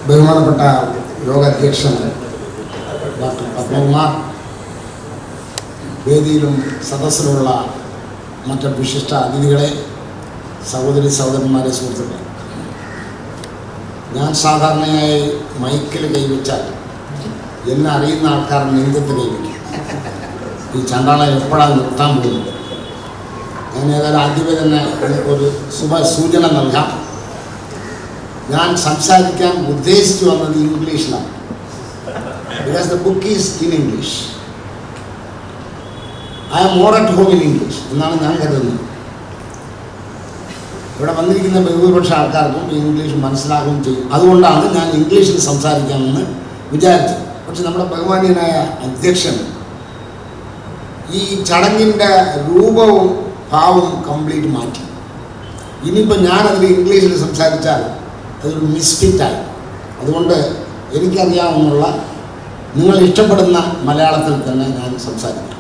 ബഹുമാനപ്പെട്ട യോഗാധ്യക്ഷൻ ഡോക്ടർ പത്മകുമാർ, വേദിയിലും സദസ്സിലുള്ള മറ്റ് വിശിഷ്ട അതിഥികളെ, സഹോദരന്മാരെ, സുഹൃത്തുക്കളെ, ഞാൻ സാധാരണയായി മൈക്കിൽ കൈവച്ചാൽ എന്നെ അറിയുന്ന ആൾക്കാർ നെഞ്ചത്ത് കൈവയ്ക്കും. ഈ ചണ്ടാളെ എപ്പോഴാണ് നിർത്താൻ പോകുന്നത്? ഞാൻ ഏതായാലും ആദ്യമേ തന്നെ ഒരു സൂചന നൽകാം. ഞാൻ സംസാരിക്കാൻ ഉദ്ദേശിച്ചു വന്നത് ഇംഗ്ലീഷിലാണ്. Because the book is in English. I am more at home in English എന്നാണ് ഞാൻ കരുതുന്നത്. ഇവിടെ വന്നിരിക്കുന്ന ബഹുഭൂരിപക്ഷ ആൾക്കാർക്കും ഇംഗ്ലീഷ് മനസ്സിലാകുകയും ചെയ്യും. അതുകൊണ്ടാണ് ഞാൻ ഇംഗ്ലീഷിൽ സംസാരിക്കാമെന്ന് വിചാരിച്ചത്. പക്ഷെ നമ്മുടെ ബഹുമാന്യനായ അധ്യക്ഷൻ ഈ ചടങ്ങിൻ്റെ രൂപവും ഭാവവും കംപ്ലീറ്റ് മാറ്റി. ഇനിയിപ്പോൾ ഞാനതിൽ ഇംഗ്ലീഷിൽ സംസാരിച്ചാൽ അതൊരു മിസ്ഫിറ്റായി. അതുകൊണ്ട് എനിക്കറിയാവുന്ന നിങ്ങൾ ഇഷ്ടപ്പെടുന്ന മലയാളത്തിൽ തന്നെ ഞാൻ സംസാരിക്കാം.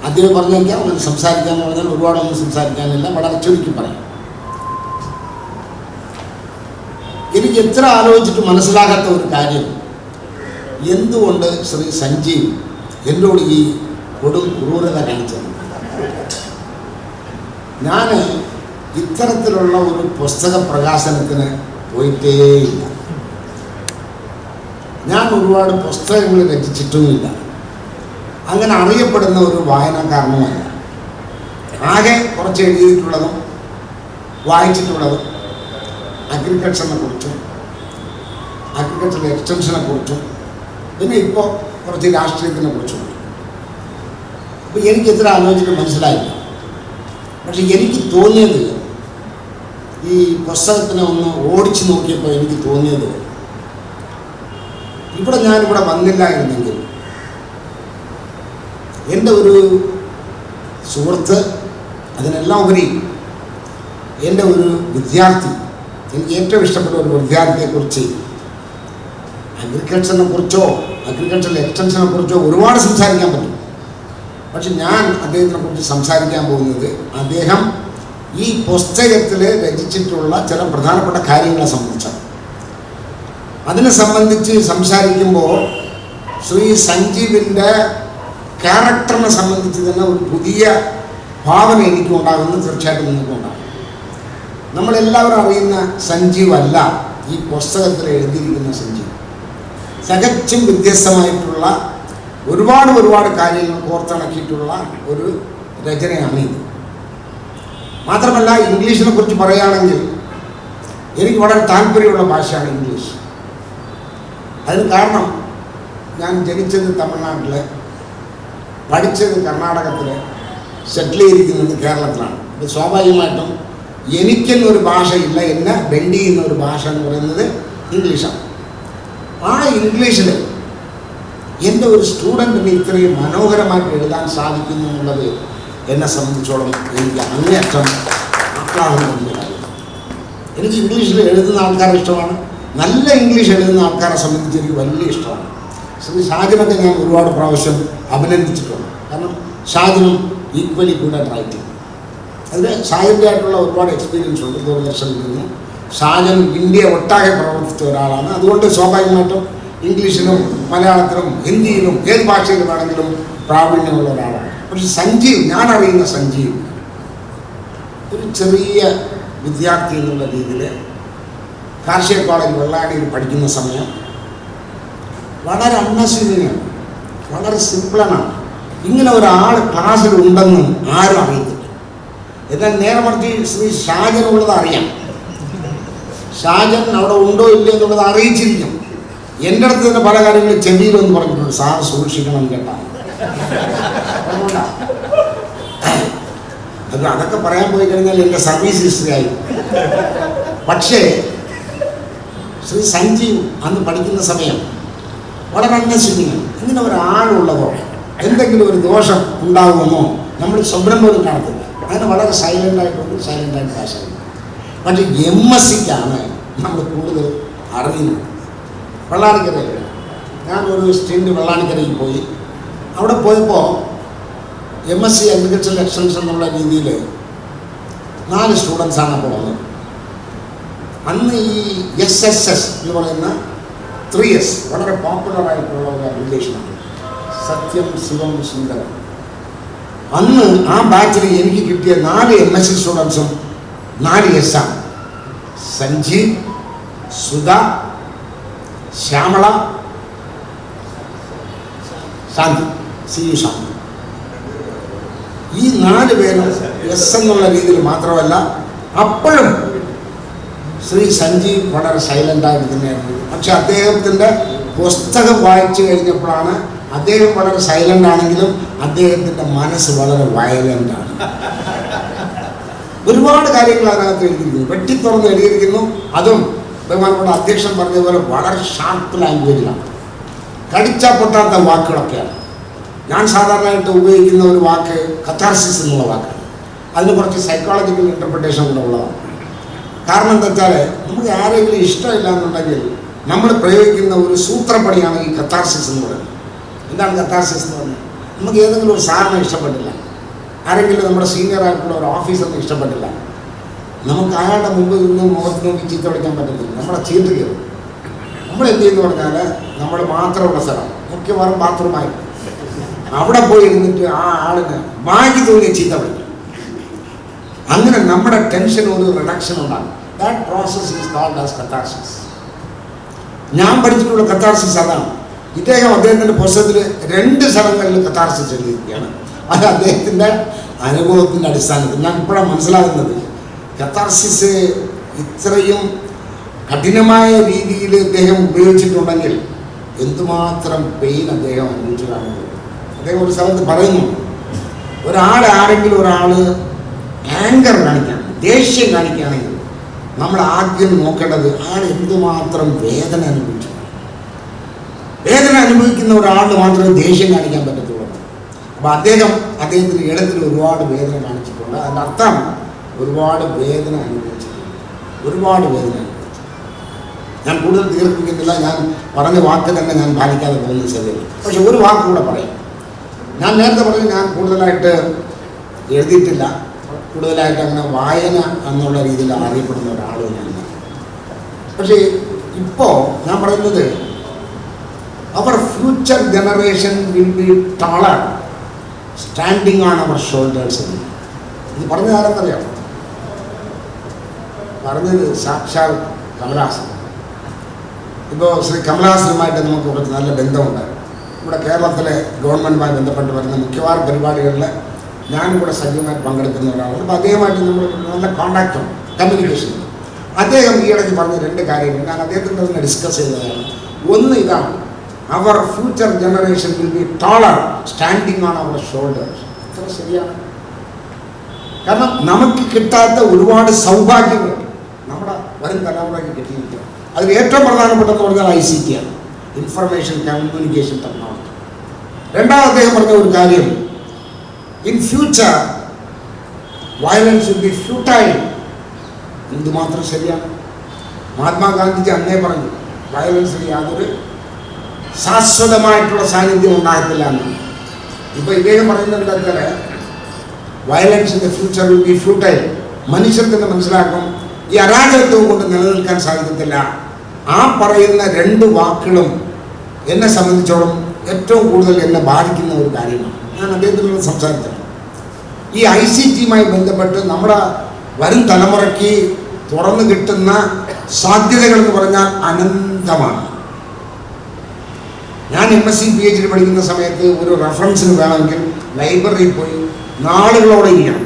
ആദ്യമേ പറഞ്ഞേക്കാം, അങ്ങനെ സംസാരിക്കാമെന്ന് പറഞ്ഞാൽ ഒരുപാടൊന്നും സംസാരിക്കാനില്ല, വളരെ ചുരുക്കി പറയാം. എനിക്ക് എത്ര ആലോചിച്ചിട്ട് മനസ്സിലാകാത്ത ഒരു കാര്യം, എന്തുകൊണ്ട് ശ്രീ സഞ്ജീവ് എന്നോട് ഈ കൊടും ക്രൂരത കാണിച്ചത്. ഞാൻ ഇത്തരത്തിലുള്ള ഒരു പുസ്തക പ്രകാശനത്തിന് പോയിട്ടേയില്ല. ഞാൻ ഒരുപാട് പുസ്തകങ്ങൾ രചിച്ചിട്ടുമില്ല. അങ്ങനെ അറിയപ്പെടുന്ന ഒരു വായനക്കാരനുമല്ല. ആകെ കുറച്ച് എഴുതിയിട്ടുള്ളതും വായിച്ചിട്ടുള്ളതും അഗ്രികൾച്ചറിനെ കുറിച്ചും അഗ്രികൾച്ചറൽ എക്സ്റ്റൻഷനെ കുറിച്ചും പിന്നെ ഇപ്പോൾ കുറച്ച് രാഷ്ട്രീയത്തിനെ കുറിച്ചും. അപ്പോൾ എനിക്ക് എത്ര ആലോചിച്ചിട്ട് മനസ്സിലായില്ല. പക്ഷെ എനിക്ക് തോന്നിയത്, ഈ പുസ്തകത്തിനെ ഒന്ന് ഓടിച്ചു നോക്കിയപ്പോൾ എനിക്ക് തോന്നിയത്, ഞാനിവിടെ വന്നില്ലായിരുന്നെങ്കിൽ എൻ്റെ ഒരു സുഹൃത്ത്, അതിനെല്ലാം ഉപരി എൻ്റെ ഒരു വിദ്യാർത്ഥി, എനിക്ക് ഏറ്റവും ഇഷ്ടപ്പെട്ട ഒരു വിദ്യാർത്ഥിയെക്കുറിച്ച് അഗ്രികൾച്ചറിനെ കുറിച്ചോ അഗ്രികൾച്ചറൽ എക്സ്റ്റൻഷനെ കുറിച്ചോ ഒരുപാട് സംസാരിക്കാൻ പറ്റും. പക്ഷെ ഞാൻ അദ്ദേഹത്തിനെ കുറിച്ച് സംസാരിക്കാൻ പോകുന്നത്, അദ്ദേഹം ഈ പുസ്തകത്തിൽ രചിച്ചിട്ടുള്ള ചില പ്രധാനപ്പെട്ട കാര്യങ്ങളെ സംബന്ധിച്ചാണ്. അതിനെ സംബന്ധിച്ച് സംസാരിക്കുമ്പോൾ ശ്രീ സഞ്ജീവിൻ്റെ ക്യാരക്ടറിനെ സംബന്ധിച്ച് തന്നെ ഒരു പുതിയ ഭാവന എനിക്കും ഉണ്ടാകുന്നത് തീർച്ചയായിട്ടും നിങ്ങൾക്കും ഉണ്ടാകും. നമ്മളെല്ലാവരും അറിയുന്ന സഞ്ജീവ് അല്ല ഈ പുസ്തകത്തിൽ എഴുതിയിരിക്കുന്ന സഞ്ജീവ്. തികച്ചും വ്യത്യസ്തമായിട്ടുള്ള ഒരുപാട് കാര്യങ്ങൾ കോർത്തിണക്കിയിട്ടുള്ള ഒരു രചനയാണ് ഇത്. മാത്രമല്ല, ഇംഗ്ലീഷിനെ കുറിച്ച് പറയുകയാണെങ്കിൽ എനിക്ക് വളരെ താല്പര്യമുള്ള ഭാഷയാണ് ഇംഗ്ലീഷ്. അതിന് കാരണം, ഞാൻ ജനിച്ചത് തമിഴ്നാട്ടിൽ, പഠിച്ചത് കർണാടകത്തിൽ, സെറ്റിൽ ചെയ്തിരിക്കുന്നത് കേരളത്തിലാണ്. ഇത് സ്വാഭാവികമായിട്ടും എനിക്കെന്നൊരു ഭാഷയില്ല, എന്നെ ബെൻഡ് ചെയ്യുന്ന ഒരു ഭാഷ എന്ന് പറയുന്നത് ഇംഗ്ലീഷാണ്. ആ ഇംഗ്ലീഷിൽ എൻ്റെ ഒരു സ്റ്റുഡൻറ്റിന് ഇത്രയും മനോഹരമായിട്ട് എഴുതാൻ സാധിക്കുന്നു എന്നുള്ളത് എന്നെ സംബന്ധിച്ചോളം എനിക്ക് അങ്ങേയറ്റം ആഹ്ലാദം തോന്നുന്ന കാര്യമാണ്. എനിക്ക് ഇംഗ്ലീഷിൽ എഴുതുന്ന ആൾക്കാരെ ഇഷ്ടമാണ്. നല്ല ഇംഗ്ലീഷ് എഴുതുന്ന ആൾക്കാരെ സംബന്ധിച്ച് എനിക്ക് വലിയ ഇഷ്ടമാണ്. ശ്രീ ഷാജനൊക്കെ ഞാൻ ഒരുപാട് പ്രാവശ്യം അഭിനന്ദിച്ചിട്ടുണ്ട്. കാരണം ഷാജനും ഈക്വലി ഗുഡ് അറ്റ് റൈറ്റിംഗ്. അതിന് ഷാജൻ്റെ ആയിട്ടുള്ള ഒരുപാട് എക്സ്പീരിയൻസ് ഉണ്ട്. ദൂരദർശനിൽ നിന്ന് ഷാജൻ ഇന്ത്യ ഒട്ടാകെ പ്രവർത്തിച്ച ഒരാളാണ്. അതുകൊണ്ട് സ്വാഭാവികമായിട്ടും ഇംഗ്ലീഷിലും മലയാളത്തിലും ഹിന്ദിയിലും ഏത് ഭാഷയിലും വേണമെങ്കിലും പ്രാവീണ്യമുള്ള ഒരാളാണ്. പക്ഷെ സഞ്ജീവ്, ഞാൻ അറിയുന്ന സഞ്ജീവ് ഒരു ചെറിയ വിദ്യാർത്ഥി എന്നുള്ള രീതിയിൽ കാർഷിക കോളേജ് വെള്ളാടിയിൽ പഠിക്കുന്ന സമയം വളരെ അന്നസ്വീകരണം, വളരെ സിമ്പിളാണ്. ഇങ്ങനെ ഒരാൾ ക്ലാസ്സിലുണ്ടെന്നും ആരും അറിയത്തില്ല. എന്നാൽ നേരെ മറിച്ച് ശ്രീ ഷാജൻ ഉള്ളത് അറിയാം. ഷാജൻ അവിടെ ഉണ്ടോ ഇല്ലയോ എന്നുള്ളത് അറിയിച്ചിരിക്കും. എൻ്റെ അടുത്ത് തന്നെ പല കാര്യങ്ങളും ചെവിയിലൊന്ന് പറഞ്ഞിട്ടുണ്ട്, സാർ സൂക്ഷിക്കണം കേട്ടാ. അതൊക്കെ പറയാൻ പോയി കഴിഞ്ഞാൽ എൻ്റെ സർവീസ് ഹിസ്റ്ററി ആയി. പക്ഷേ ശ്രീ സഞ്ജീവ് അന്ന് പഠിക്കുന്ന സമയം വളരെ അന്വേഷിക്കണം. ഇങ്ങനെ ഒരാളുള്ളതോ എന്തെങ്കിലും ഒരു ദോഷം ഉണ്ടാകുമോ നമ്മൾ സ്വപ്നം പോലും കാണത്തില്ല. അങ്ങനെ വളരെ സൈലൻ്റായിട്ട് ഭാഷ. പക്ഷേ MSCക്കാണ് നമ്മൾ കൂടുതൽ അറിയുന്നത്. വെള്ളാണിക്കരയിൽ ഞാനൊരു സ്റ്റിൻഡ് വെള്ളാണിക്കരയിൽ പോയി. അവിടെ പോയപ്പോൾ MSc അഗ്രികൾച്ചറൽ എക്സ്റ്റൻഷൻ എന്നുള്ള രീതിയിൽ 4 സ്റ്റുഡൻസാണ് അപ്പോൾ വന്നത്. അന്ന് ഈ SSS എന്ന് പറയുന്ന 3S വളരെ പോപ്പുലറായിട്ടുള്ള ഒരു റിലേഷനാണ്, സത്യം ശിവം സുന്ദരം. അന്ന് ആ ബാച്ചിൽ എനിക്ക് കിട്ടിയ 4 MSc സ്റ്റുഡൻസും 4S ആണ്. സഞ്ജീവ്, സുധ, ശ്യാമള, ശാന്തി, CU ശാന്തി. ഈ 4 പേരും S എന്നുള്ള രീതിയിൽ മാത്രമല്ല, അപ്പോഴും ശ്രീ സഞ്ജീവ് വളരെ സൈലൻ്റായിട്ട് തന്നെയായിരുന്നു. പക്ഷെ അദ്ദേഹത്തിൻ്റെ പുസ്തകം വായിച്ചു കഴിഞ്ഞപ്പോഴാണ് അദ്ദേഹം വളരെ സൈലൻ്റ് ആണെങ്കിലും അദ്ദേഹത്തിൻ്റെ മനസ്സ് വളരെ വയലൻ്റാണ്. ഒരുപാട് കാര്യങ്ങൾ അതിനകത്ത് എഴുതിയിരിക്കുന്നു, വെട്ടിത്തുറന്ന് എഴുതിയിരിക്കുന്നു. അതും ബഹുമാനപ്പെട്ട അധ്യക്ഷൻ പറഞ്ഞതുപോലെ വളരെ ഷാർപ്പ് ലാംഗ്വേജിലാണ്, കടിച്ചാൽ പൊട്ടാത്ത വാക്കുകളൊക്കെയാണ്. ഞാൻ സാധാരണയായിട്ട് ഉപയോഗിക്കുന്ന ഒരു വാക്ക് കഥാർസിസ് എന്നുള്ള വാക്കാണ്. അതിന് കുറച്ച് സൈക്കോളജിക്കൽ ഇൻ്റർപ്രിട്ടേഷൻ കൂടെ ഉള്ളതാണ്. കാരണം എന്താ വെച്ചാൽ, നമുക്ക് ആരെങ്കിലും ഇഷ്ടമില്ല എന്നുണ്ടെങ്കിൽ നമ്മൾ പ്രയോഗിക്കുന്ന ഒരു സൂത്രപ്പടിയാണ് ഈ കഥാർസിസ് എന്ന് പറയുന്നത്. എന്താണ് കഥാർസിസ് എന്ന് പറഞ്ഞാൽ, നമുക്ക് ഏതെങ്കിലും ഒരു സാറിനെ ഇഷ്ടപ്പെട്ടില്ല, ആരെങ്കിലും നമ്മുടെ സീനിയർ ആയിട്ടുള്ള ഒരു ഓഫീസറിനെ ഇഷ്ടപ്പെട്ടില്ല, നമുക്ക് അയാളുടെ മുമ്പ് നിന്ന് മുഖത്ത് നോക്കി ചീത്ത വിളിക്കാൻ പറ്റത്തില്ല, നമ്മളെ ചീത്ത കയറും. നമ്മൾ എന്ത് ചെയ്യുന്നു പറഞ്ഞാൽ, നമ്മൾ മാത്രമുള്ള സ്ഥലം മിക്കവാറും ബാത്റൂമായി അവിടെ പോയി ഇരുന്നിട്ട് ആ ആളിന് ബാക്കി തോന്നിയ ചീത്ത വിളിക്കും. അങ്ങനെ നമ്മുടെ ടെൻഷൻ ഒരു റിഡക്ഷൻ ഉണ്ടാകും. That process is called as catharsis. ഞാൻ പഠിച്ചിട്ടുള്ള കഥാർസിസ് അതാണ്. അദ്ദേഹത്തിൻ്റെ പുസ്തകത്തിൽ 2 സ്ഥലങ്ങളിൽ കഥാർസിസ് എഴുതിയിരിക്കുകയാണ്. അത് അദ്ദേഹത്തിൻ്റെ അനുഭവത്തിൻ്റെ അടിസ്ഥാനത്തിൽ ഞാൻ ഇപ്പോഴാണ് മനസ്സിലാകുന്നത്. കഥാർസിസ് ഇത്രയും കഠിനമായ രീതിയിൽ അദ്ദേഹം ഉപയോഗിച്ചിട്ടുണ്ടെങ്കിൽ എന്തുമാത്രം പെയിൻ അദ്ദേഹം അനുഭവിച്ചതാണ്. അദ്ദേഹം ഒരു സ്ഥലത്ത് പറയുന്നു, ആരെങ്കിലും ഒരാൾ ആങ്കർ കാണിക്കുകയാണ്, ദേഷ്യം കാണിക്കുകയാണെങ്കിൽ നമ്മൾ ആദ്യം നോക്കേണ്ടത് ആൾ എന്തുമാത്രം വേദന അനുഭവിച്ചു. വേദന അനുഭവിക്കുന്ന ഒരാളിന് മാത്രമേ ദേഷ്യം കാണിക്കാൻ പറ്റത്തുള്ളൂ. അപ്പോൾ അദ്ദേഹത്തിന് ഇടത്തിൽ ഒരുപാട് വേദന കാണിച്ചിട്ടുണ്ട്. അതിൻ്റെ അർത്ഥം ഒരുപാട് വേദന അനുഭവിച്ചിട്ടുണ്ട്, ഒരുപാട് വേദന അനുഭവിച്ചു. ഞാൻ കൂടുതൽ ദീർഘിപ്പിക്കുന്നില്ല, ഞാൻ പറഞ്ഞ വാക്ക് തന്നെ ഞാൻ പാലിക്കാതെ പോകുന്നത് ശരിയല്ല. പക്ഷെ ഒരു വാക്ക് കൂടെ പറയാം. ഞാൻ നേരത്തെ പറഞ്ഞു, ഞാൻ കൂടുതലായിട്ട് എഴുതിയിട്ടില്ല, കൂടുതലായിട്ട് അങ്ങനെ വായന എന്നുള്ള രീതിയിൽ അറിയപ്പെടുന്ന ഒരാളും ഞാനില്ല. പക്ഷേ ഇപ്പോൾ ഞാൻ പറയുന്നത്, our future generation will be taller standing on our shoulders. ഇത് പറഞ്ഞത് ആരെന്നറിയാം? പറഞ്ഞത് സാക്ഷാൽ കമലഹാസൻ. ഇപ്പോൾ ശ്രീ കമലഹാസനുമായിട്ട് നമുക്ക് കുറച്ച് നല്ല ബന്ധമുണ്ട്. ഇവിടെ കേരളത്തിലെ ഗവൺമെൻറ്റുമായി ബന്ധപ്പെട്ട് വരുന്ന മിക്കവാറും പരിപാടികളിൽ ഞാനും കൂടെ സജീവമായിട്ട് പങ്കെടുക്കുന്ന ഒരാളാണ്. അപ്പോൾ അദ്ദേഹമായിട്ട് നമ്മൾ നല്ല കോണ്ടാക്റ്റും കമ്മ്യൂണിക്കേഷനും. അദ്ദേഹം ഈയിടയ്ക്ക് പറഞ്ഞ 2 കാര്യങ്ങൾ ഞാൻ അദ്ദേഹത്തിൻ്റെ തന്നെ ഡിസ്കസ് ചെയ്തതാണ്. ഒന്ന് ഇതാണ്, our future generation will be taller standing on our shoulders. അത്ര ശരിയാണ്. കാരണം നമുക്ക് കിട്ടാത്ത ഒരുപാട് സൗഭാഗ്യങ്ങൾ നമ്മുടെ വരും തലമുറയ്ക്ക് കിട്ടിയിരിക്കുക. അതിൽ ഏറ്റവും പ്രധാനപ്പെട്ടതെന്ന് പറഞ്ഞാൽ ICT ആണ്, ഇൻഫർമേഷൻ കമ്മ്യൂണിക്കേഷൻ ടെക്നോളജി. രണ്ടാമത് അദ്ദേഹം പറഞ്ഞ ഒരു കാര്യം, in future violence will be futile. എന്തുമാത്രം ശരിയാണ്. മഹാത്മാഗാന്ധിജി അന്നേ പറഞ്ഞു, വയലൻസിന് യാതൊരു ശാശ്വതമായിട്ടുള്ള സാന്നിധ്യം ഉണ്ടാകത്തില്ല എന്ന്. ഇപ്പോൾ ഇദ്ദേഹം പറയുന്നത് എന്താ വെച്ചാൽ, violence in the future will be futile. മനുഷ്യർ തന്നെ മനസ്സിലാക്കും ഈ അരാജകത്വം കൊണ്ട് നിലനിൽക്കാൻ സാധിക്കത്തില്ല. ആ പറയുന്ന 2 വാക്കുകളും എന്നെ സംബന്ധിച്ചോളം ഏറ്റവും കൂടുതൽ എന്നെ ബാധിക്കുന്ന ഒരു കാര്യമാണ്. ഞാൻ അദ്ദേഹത്തിനോട് സംസാരിച്ചത് ഈ ICTയുമായി ബന്ധപ്പെട്ട് നമ്മുടെ വരും തലമുറയ്ക്ക് തുറന്നു കിട്ടുന്ന സാധ്യതകൾ എന്ന് പറഞ്ഞാൽ അനന്തമാണ്. ഞാൻ MSc PhD പഠിക്കുന്ന സമയത്ത് ഒരു റെഫറൻസിന് വേണമെങ്കിൽ ലൈബ്രറിയിൽ പോയി നാളുകളോടെ ഇരിക്കണം.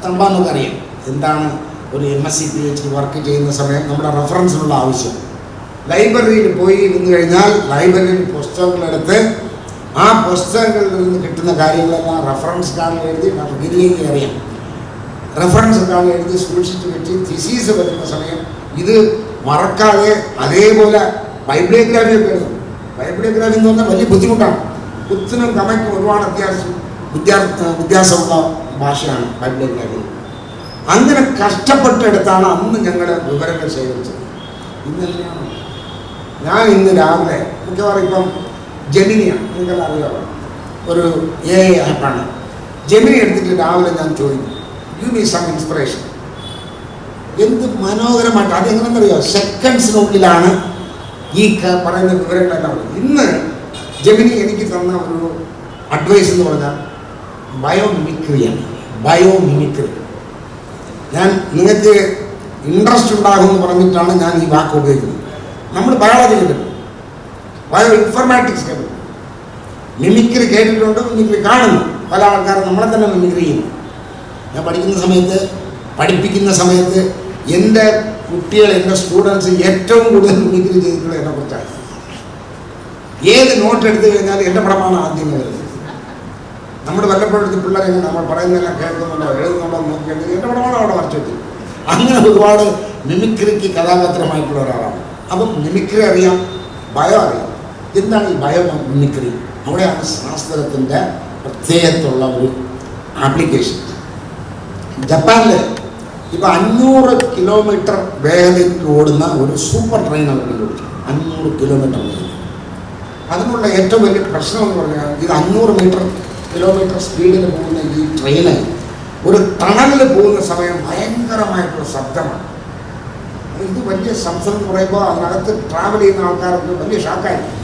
തമ്പാന്നൊക്കെ അറിയാം എന്താണ് ഒരു MSc PhD വർക്ക് ചെയ്യുന്ന സമയം നമ്മുടെ റെഫറൻസിനുള്ള ആവശ്യം. ലൈബ്രറിയിൽ പോയി ഇരുന്ന് കഴിഞ്ഞാൽ ലൈബ്രറിയിൽ പുസ്തകങ്ങളെടുത്ത് ആ പുസ്തകങ്ങളിൽ നിന്ന് കിട്ടുന്ന കാര്യങ്ങളെല്ലാം റെഫറൻസ് കാർഡിൽ എഴുതി ഗിരിലേക്ക് അറിയാം. റെഫറൻസ് കാർഡിൽ എഴുതി സൂക്ഷിച്ച് വെച്ച് തിസീസ് വരുന്ന സമയം ഇത് മറക്കാതെ അതേപോലെ ബൈബിളിയോഗ്രാഫിയൊക്കെ എഴുതും. ബൈബിളിയോഗ്രാഫി എന്ന് പറഞ്ഞാൽ വലിയ ബുദ്ധിമുട്ടാണ്. കുത്തിനും കമയ്ക്കും ഒരുപാട് വ്യത്യാസമുള്ള ഭാഷയാണ് ബൈബിളിയോഗ്രാഫി. അങ്ങനെ കഷ്ടപ്പെട്ടെടുത്താണ് അന്ന് ഞങ്ങൾ വിവരങ്ങൾ ശേഖരിച്ചത്. ഇന്നെങ്ങനെയാണ്? ഞാൻ ഇന്ന് രാവിലെ മിക്കവാറും ഇപ്പം ജെമിനിയാണ്, നിങ്ങൾക്കെല്ലാം അറിയാമോ, ഒരു AI ആപ്പാണ്. ജെമിനി എടുത്തിട്ട് രാവിലെ ഞാൻ ചോദിക്കും, ഗിവ് മീ സം ഇൻസ്പിറേഷൻ. എന്ത് മനോഹരമായിട്ട്, അതെങ്ങനെയെന്നറിയാമോ, സെക്കൻഡ്സിനുള്ളിലാണ് ഈ പറയുന്ന വിവരങ്ങളെല്ലാം ഉണ്ട്. ഇന്ന് ജെമിനി എനിക്ക് തന്ന ഒരു അഡ്വൈസ് എന്ന് പറഞ്ഞാൽ ബയോമിമിക്രിയാണ്. ബയോമിമിക്രി ഞാൻ നിങ്ങൾക്ക് ഇൻട്രസ്റ്റ് ഉണ്ടാകുമെന്ന് പറഞ്ഞിട്ടാണ് ഞാൻ ഈ വാക്ക് ഉപയോഗിക്കുന്നത്. നമ്മൾ ബയോളജി കേട്ടിട്ടുണ്ട്, ബയോ ഇൻഫർമാറ്റിക്സ് കേട്ടിട്ടുണ്ട്, മിമിക്രി കേട്ടിട്ടുണ്ട്, മിമിക്രി കാണുന്നു. പല ആൾക്കാരും നമ്മളെ തന്നെ മിമിക്രി ചെയ്യുന്നു. ഞാൻ പഠിപ്പിക്കുന്ന സമയത്ത് എൻ്റെ കുട്ടികൾ, എൻ്റെ സ്റ്റുഡൻസ് ഏറ്റവും കൂടുതൽ മിമിക്രി ചെയ്തിട്ടുള്ളത് എന്നെ കുറിച്ചാണ്. ഏത് നോട്ട് എടുത്തു കഴിഞ്ഞാൽ എൻ്റെ പടമാണ് ആദ്യം വരുന്നത്. നമ്മുടെ വല്ലപ്പോഴത്തെ പിള്ളേരെ നമ്മൾ പറയുന്നതെല്ലാം കേൾക്കുന്നുണ്ടോ എഴുതുന്നുണ്ടോ നോക്കിയാൽ എൻ്റെ പടമാണ് അവിടെ വരച്ചു വെച്ചത്. അങ്ങനെ ഒരുപാട് മിമിക്രിക്ക് കഥാപാത്രമായിട്ടുള്ള ഒരാളാണ്. അപ്പം മിമിക്രി അറിയാം, ബയോ അറിയാം. എന്താണ് ഈ ബയോ മിമിക്രി? അവിടെയാണ് ശാസ്ത്രത്തിൻ്റെ പ്രത്യേകത്തുള്ള ഒരു ആപ്ലിക്കേഷൻ. ജപ്പാനിൽ ഇപ്പോൾ 500 കിലോമീറ്റർ വേഗതയിൽ ഓടുന്ന ഒരു സൂപ്പർ ട്രെയിൻ അവർ കണ്ടുപിടിച്ചു. 500 കിലോമീറ്റർ വേഗത. അതിനുള്ള ഏറ്റവും വലിയ പ്രശ്നം എന്ന് പറഞ്ഞാൽ ഇത് 500 കിലോമീറ്റർ സ്പീഡിൽ പോകുന്ന ഈ ട്രെയിന് ഒരു ടണലിൽ പോകുന്ന സമയം ഭയങ്കരമായിട്ടുള്ള ശബ്ദമാണ്. ഇത് വലിയ ശബ്ദം എന്ന് പറയുമ്പോൾ അതിനകത്ത് ട്രാവൽ ചെയ്യുന്ന ആൾക്കാർക്ക് വലിയ ഷോക്കായിരിക്കും.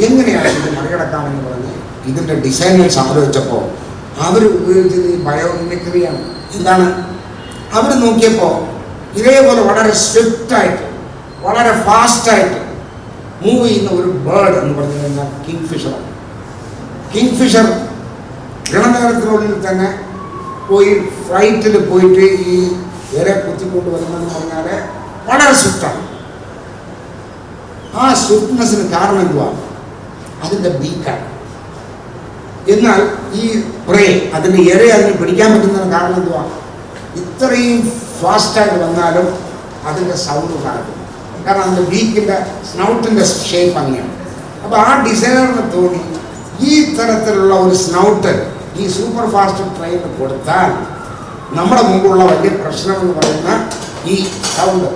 എങ്ങനെയാണ് ഇത് മറികടക്കാമെന്ന് പറഞ്ഞ് ഇതിൻ്റെ ഡിസൈനേഴ്സ് ആലോചിച്ചപ്പോൾ അവർ ഉപയോഗിച്ചത് ഈ ബയോമിമിക്രിയാണ്. എന്താണ്? അവർ നോക്കിയപ്പോൾ ഇതേപോലെ വളരെ സ്വിഫ്റ്റായിട്ട് വളരെ ഫാസ്റ്റായിട്ട് മൂവ് ചെയ്യുന്ന ഒരു ബേർഡ് എന്ന് പറഞ്ഞു കഴിഞ്ഞാൽ കിങ്ഫിഷറാണ്. കിങ്ഫിഷർ ഗണനേരത്തിനുള്ളിൽ തന്നെ പോയി ഫ്ലൈറ്റിൽ പോയിട്ട് ഈ ഇവരെ കുത്തിക്കൊണ്ട് വരുന്നതെന്ന് പറഞ്ഞാൽ വളരെ സ്വിഫ്റ്റാണ്. ആ സ്വിഫ്റ്റ്നെസ്സിന് കാരണം എന്തുവാണ്? അതിൻ്റെ ബീക്കാണ്. എന്നാൽ ഈ പ്രേ അതിൻ്റെ അതിന് പിടിക്കാൻ പറ്റുന്നതിന് കാരണം എന്തുവാണ്? ഇത്രയും ഫാസ്റ്റായിട്ട് വന്നാലും അതിൻ്റെ സൗണ്ട് കാണും. കാരണം അതിൻ്റെ ബീക്കിൻ്റെ സ്നൗട്ടിൻ്റെ ഷേപ്പ് അങ്ങനെയാണ്. അപ്പോൾ ആ ഡിസൈനറിന് തോന്നി ഈ തരത്തിലുള്ള ഒരു സ്നൗട്ട് ഈ സൂപ്പർ ഫാസ്റ്റ് ട്രെയിനിന് കൊടുത്താൽ നമ്മുടെ മുമ്പുള്ള വലിയ പ്രശ്നമെന്ന് പറയുന്ന ഈ സൗണ്ട്,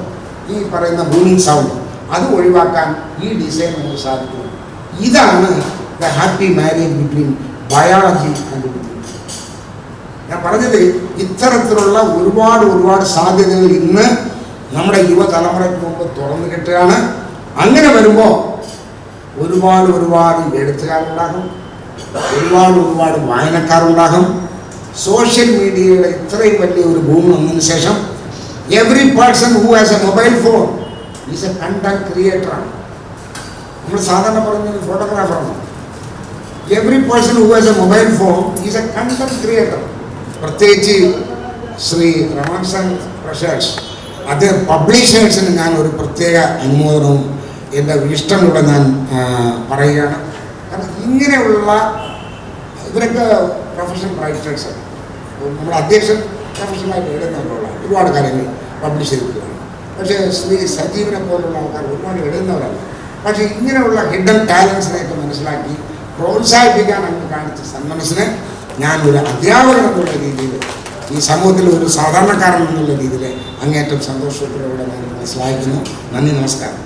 ഈ പറയുന്ന ബൂമിങ് സൗണ്ട്, അത് ഒഴിവാക്കാൻ ഈ ഡിസൈൻ നമുക്ക് സാധിക്കും. ഇതാണ് the happy marriage between biology and between. ഞാൻ പറഞ്ഞത് ഇത്തരത്തിലുള്ള ഒരുപാട് സാധ്യതകൾ ഇന്ന് നമ്മുടെ യുവതലമുറയ്ക്ക് മുമ്പ് തുറന്നു കിട്ടുകയാണ്. അങ്ങനെ വരുമ്പോൾ ഒരുപാട് എഴുത്തുകാരുണ്ടാകും, ഒരുപാട് വായനക്കാരുണ്ടാകും. സോഷ്യൽ മീഡിയയുടെ ഇത്രയും വലിയ ഒരു ഭൂമി വന്നതിന് ശേഷം every person who has a mobile phone is a content ക്രിയേറ്ററാണ്. നമ്മൾ സാധാരണ പറയുന്നത് ഫോട്ടോഗ്രാഫറാണ്. Every person who has a mobile phone is a content creator. പ്രത്യേകിച്ച് ശ്രീ രമൺ പ്രശാഷ് അദ്ദേഹം പബ്ലിഷേഴ്സിന് ഞാൻ ഒരു പ്രത്യേക അനുമോദനവും എൻ്റെ ഇഷ്ടമുള്ള ഞാൻ പറയുകയാണ്. കാരണം ഇങ്ങനെയുള്ള ഇവരൊക്കെ പ്രൊഫഷണൽ റൈറ്റേഴ്സാണ്. നമ്മുടെ അധ്യക്ഷൻ പ്രൊഫഷണലായിട്ട് എഴുതുന്നവരുള്ള ഒരുപാട് കാര്യങ്ങൾ പബ്ലിഷ് ചെയ്തിട്ടുള്ളതാണ്. പക്ഷേ ശ്രീ സജീവിനെ പോലുള്ള ആൾക്കാർ ഒരുപാട് എഴുതുന്നവരല്ല. പക്ഷേ ഇങ്ങനെയുള്ള ഹിഡൻ ടാലൻസിനെയൊക്കെ മനസ്സിലാക്കി പ്രോത്സാഹിപ്പിക്കാൻ അങ്ങ് കാണിച്ച സന്മനസ്സിനെ ഞാൻ ഒരു അധ്യാപകൻ എന്നുള്ള രീതിയിൽ, ഈ സമൂഹത്തിൽ ഒരു സാധാരണക്കാരൻ എന്നുള്ള രീതിയിൽ അങ്ങേറ്റം സന്തോഷത്തോടെ ഞാൻ മനസ്സിലാക്കുന്നു. നന്ദി, നമസ്കാരം.